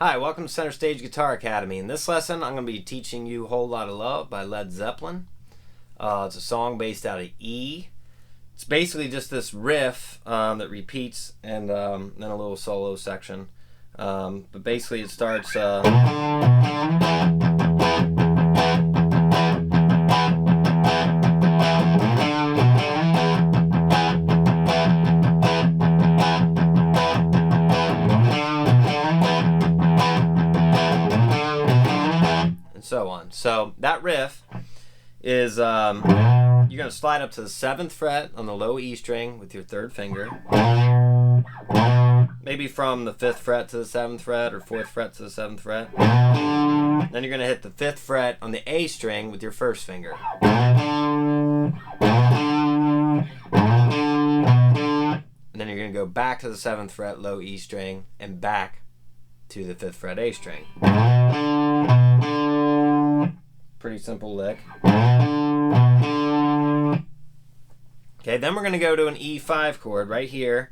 Hi, welcome to Center Stage Guitar Academy. In this lesson, I'm going to be teaching you Whole Lotta Love by Led Zeppelin. It's a song based out of E. It's basically just this riff that repeats and then a little solo section. But basically it starts... so on. So that riff is you're going to slide up to the 7th fret on the low E string with your 3rd finger. Maybe from the 5th fret to the 7th fret or 4th fret to the 7th fret. Then you're going to hit the 5th fret on the A string with your 1st finger. And then you're going to go back to the 7th fret low E string and back to the 5th fret A string. Pretty simple lick. Okay, then we're going to go to an E5 chord right here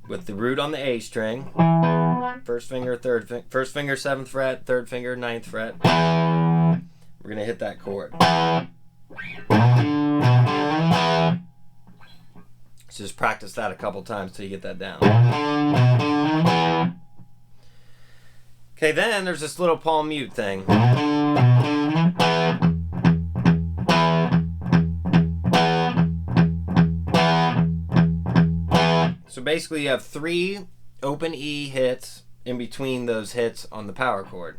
with the root on the A string. First finger, first finger 7th fret, 3rd finger 9th fret. We're going to hit that chord. So just practice that a couple times till you get that down. Okay, then there's this little palm mute thing. So basically you have 3 open E hits in between those hits on the power chord.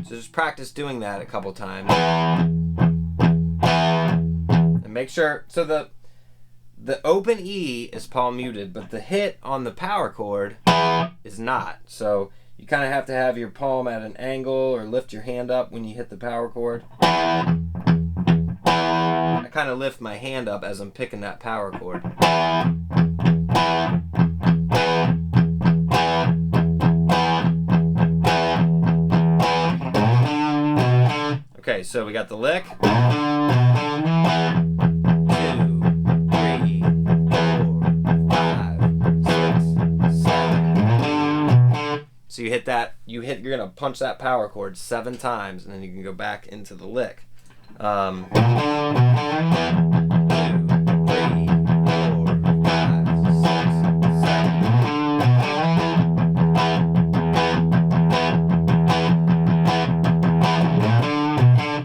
So just practice doing that a couple times. And make sure, so the open E is palm muted, but the hit on the power chord is not. So you kind of have to have your palm at an angle or lift your hand up when you hit the power chord. I kind of lift my hand up as I'm picking that power chord. Okay, so we got the lick. 2, 3, 4, 5, 6, 7. So you hit that, you're gonna punch that power chord 7 times, and then you can go back into the lick. 2, 3, 4, 5, 6, 7.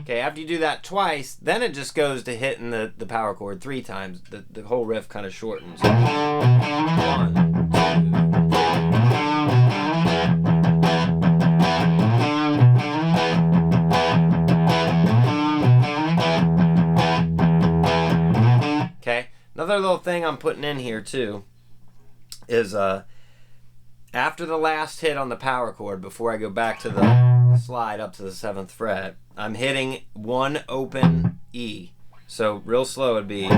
Okay, after you do that twice, then it just goes to hitting the power chord 3 times. The whole riff kind of shortens. 1, 2, 3. Okay, another little thing I'm putting in here too is after the last hit on the power chord, before I go back to the slide up to the 7th fret, I'm hitting 1 open E. So real slow it'd be.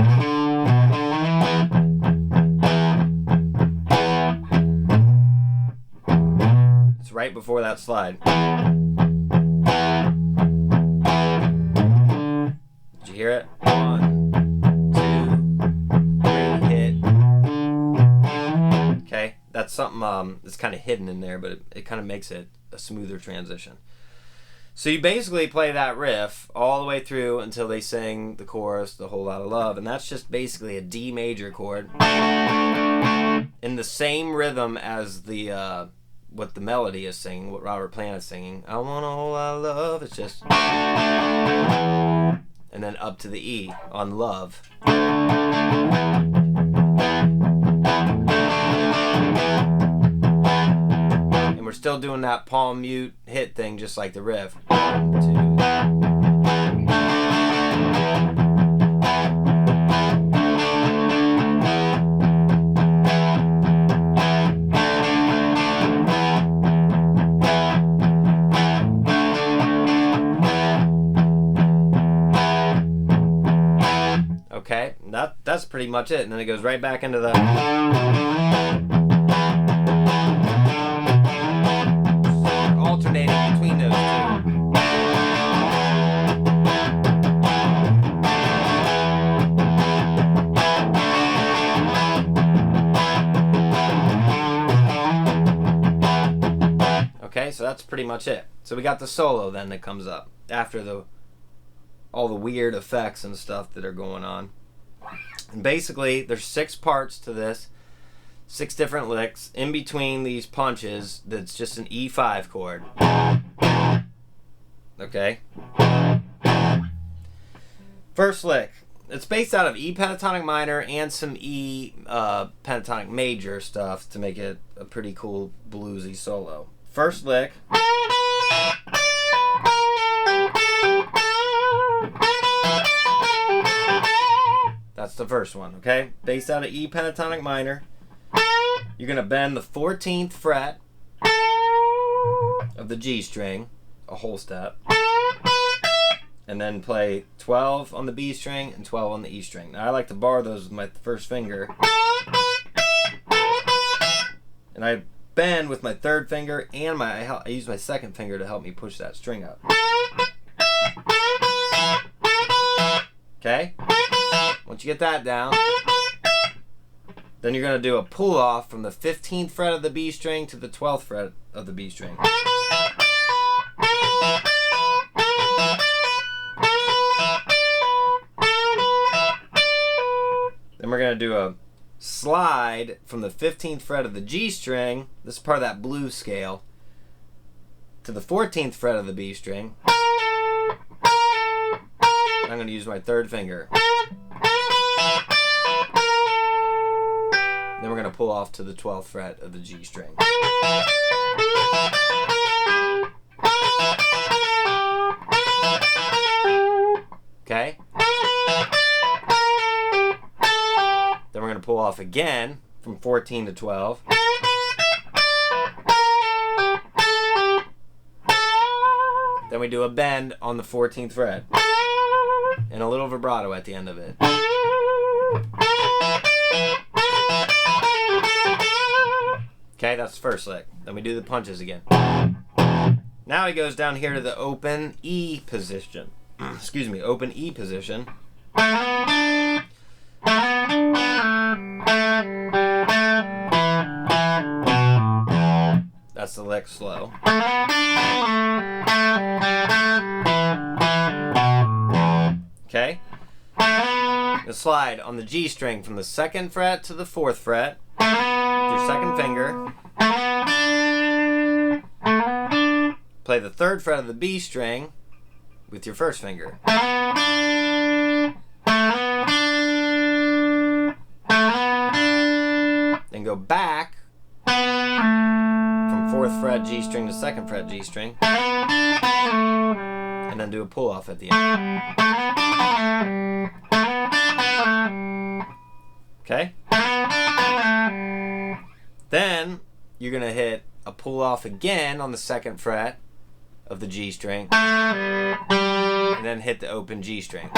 It's right before that slide. Did you hear it? 1, 2, 3, hit. Okay, that's something that's kind of hidden in there, but it kind of makes it a smoother transition. So you basically play that riff all the way through until they sing the chorus, the Whole Lotta Love, and that's just basically a D major chord in the same rhythm as the what the melody is singing, what Robert Plant is singing. I want a whole lot of love. It's just, and then up to the E on love. We're still doing that palm mute hit thing just like the riff. 1, 2. Okay, that's pretty much it. And then it goes right back into the... alternating between those two. that's pretty much it. So we got the solo then that comes up after all the weird effects and stuff that are going on. And basically, there's 6 parts to this, 6 different licks. In between these punches, that's just an E5 chord. Okay? First lick. It's based out of E pentatonic minor and some E pentatonic major stuff to make it a pretty cool bluesy solo. First lick. That's the first one, okay? Based out of E pentatonic minor. You're going to bend the 14th fret of the G string, a whole step, and then play 12 on the B string and 12 on the E string. Now I like to bar those with my first finger, and I bend with my third finger, and I use my second finger to help me push that string up. Okay? Once you get that down, then you're going to do a pull off from the 15th fret of the B string to the 12th fret of the B string. Then we're going to do a slide from the 15th fret of the G string, this is part of that blues scale, to the 14th fret of the B string. I'm going to use my third finger. Then we're going to pull off to the 12th fret of the G string. Okay? Then we're going to pull off again from 14 to 12. Then we do a bend on the 14th fret and a little vibrato at the end of it. Okay, that's the first lick. Then we do the punches again. Now he goes down here to the open E position. Excuse me, open E position. That's the lick slow. Okay? The slide on the G string from the 2nd fret to the 4th fret. Your second finger. Play the 3rd fret of the B string with your first finger. Then go back from 4th fret G string to 2nd fret G string. And then do a pull off at the end. Okay? Then you're going to hit a pull off again on the 2nd fret of the G string, and then hit the open G string.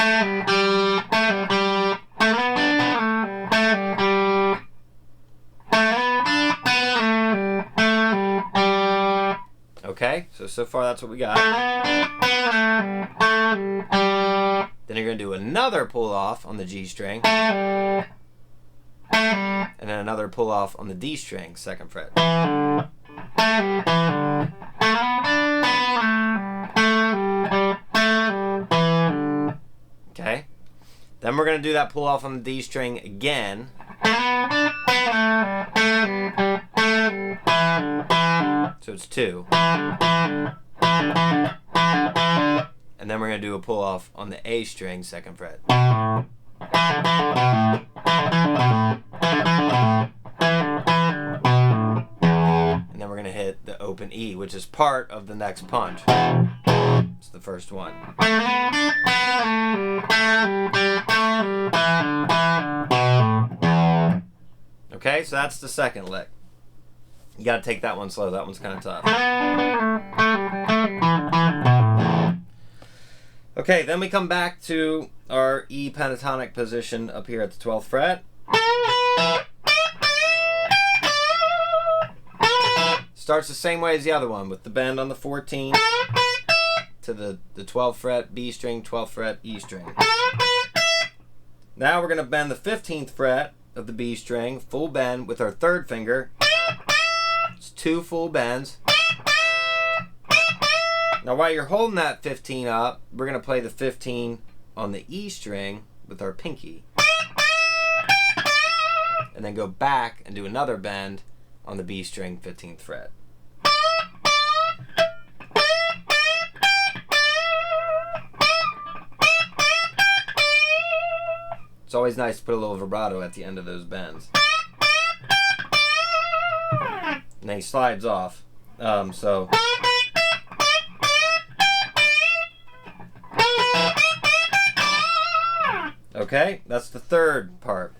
Okay, so far that's what we got. Then you're going to do another pull off on the G string, and then another pull off on the D string, 2nd fret. Okay. Then we're going to do that pull off on the D string again. So it's 2. And then we're going to do a pull off on the A string, 2nd fret. And then we're going to hit the open E, which is part of the next punch. It's the first one. Okay, so that's the second lick. You got to take that one slow. That one's kind of tough. Okay, then we come back to our E pentatonic position up here at the 12th fret. Starts the same way as the other one, with the bend on the 14 to the 12th fret B string, 12th fret E string. Now we're going to bend the 15th fret of the B string, full bend with our third finger. It's 2 full bends. Now while you're holding that 15 up, we're going to play the 15 on the E string with our pinky. And then go back and do another bend on the B string 15th fret. It's always nice to put a little vibrato at the end of those bends. And then he slides off. Okay, that's the third part.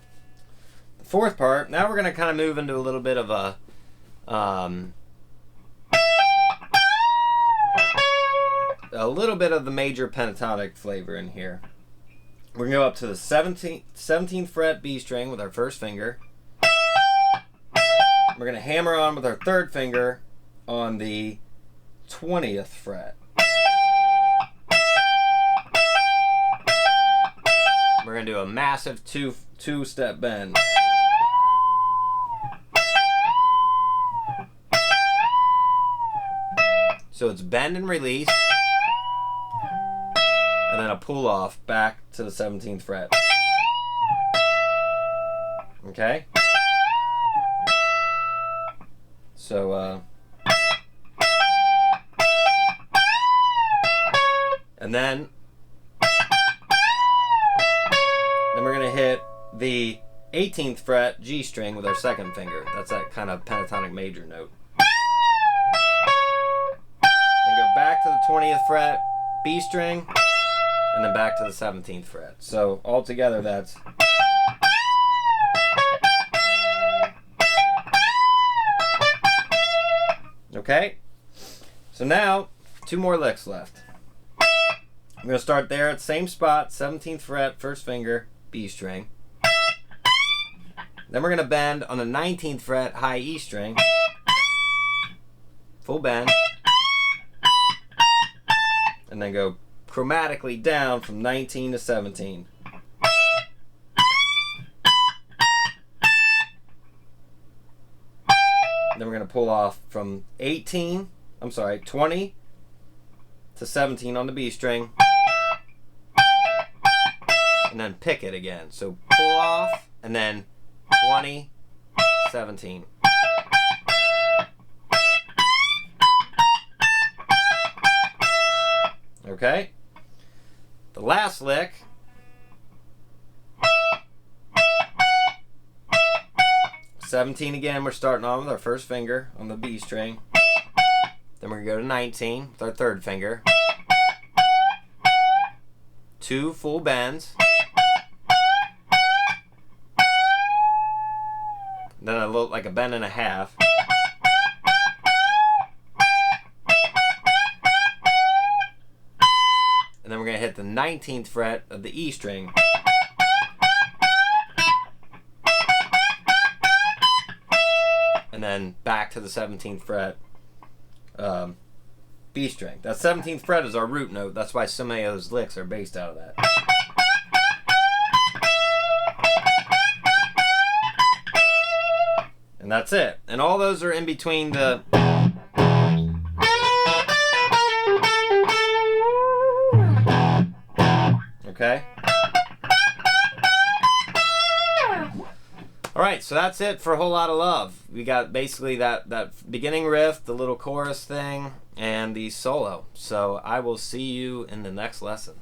The fourth part, now we're going to kind of move into a little bit of a little bit of the major pentatonic flavor in here. We're going to go up to the 17th fret B string with our first finger. We're going to hammer on with our third finger on the 20th fret. We're going to do a massive two-step bend. So it's bend and release, and then a pull off back to the 17th fret. Okay? So, and then we're going to hit the 18th fret G string with our second finger. That's that kind of pentatonic major note. Then go back to the 20th fret B string, and then back to the 17th fret. So altogether that's okay. So now 2 more licks left. I'm going to start there at the same spot, 17th fret, first finger, B string. Then we're going to bend on the 19th fret, high E string. Full bend. And then go chromatically down from 19 to 17. Then we're going to pull off from 20 to 17 on the B string. And then pick it again. So pull off, and then 20, 17. Okay? The last lick. (17) again, we're starting on with our first finger on the B string. Then we're going to go to 19 with our third finger. 2 full bends. Then a little, like a bend and a half. And then we're going to hit the 19th fret of the E string. And then back to the 17th fret B string. That 17th fret is our root note. That's why so many of those licks are based out of that. And that's it. And all those are in between the... Okay? Alright, so that's it for a Whole Lotta Love. We got basically that beginning riff, the little chorus thing, and the solo. So I will see you in the next lesson.